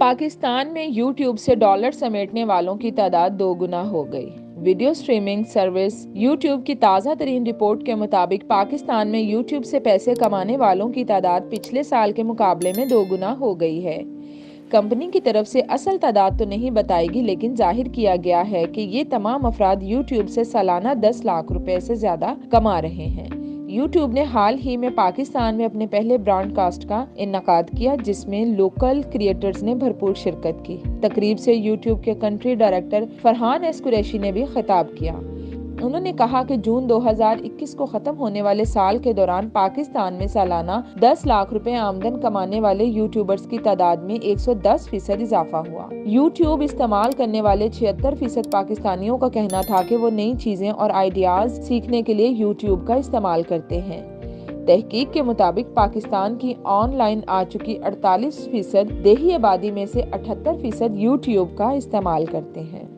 पाकिस्तान में यूट्यूब से डॉलर समेटने वालों की तादाद 2 गुना हो गई। वीडियो स्ट्रीमिंग सर्विस यूट्यूब की ताज़ा तरीन रिपोर्ट के मुताबिक पाकिस्तान में यूट्यूब से पैसे कमाने वालों की तादाद पिछले साल के मुकाबले में 2 गुना हो गई है। कंपनी की तरफ से असल तादाद तो नहीं बताएगी, लेकिन जाहिर किया गया है कि ये तमाम अफराद यूट्यूब से सालाना 10 लाख रुपए से ज्यादा कमा रहे हैं। यूट्यूब ने हाल ही में पाकिस्तान में अपने पहले ब्रॉडकास्ट का इन्नेकाद किया, जिसमें लोकल क्रिएटर्स ने भरपूर शिरकत की। तकरीब से यूट्यूब के country director Farhan S Qureshi ने भी खिताब किया। उन्होंने कहा कि जून 2021 को खत्म होने वाले साल के दौरान पाकिस्तान में सालाना 10 लाख रुपए आमदन कमाने वाले यूट्यूबर्स की तादाद में 110% इजाफा हुआ। यूट्यूब इस्तेमाल करने वाले 76% पाकिस्तानियों का कहना था कि वो नई चीजें और आइडियाज सीखने के लिए यूट्यूब का इस्तेमाल करते हैं। तहकीक के मुताबिक पाकिस्तान की ऑनलाइन आ चुकी 48% देही आबादी में से 78% यूट्यूब का इस्तेमाल करते हैं।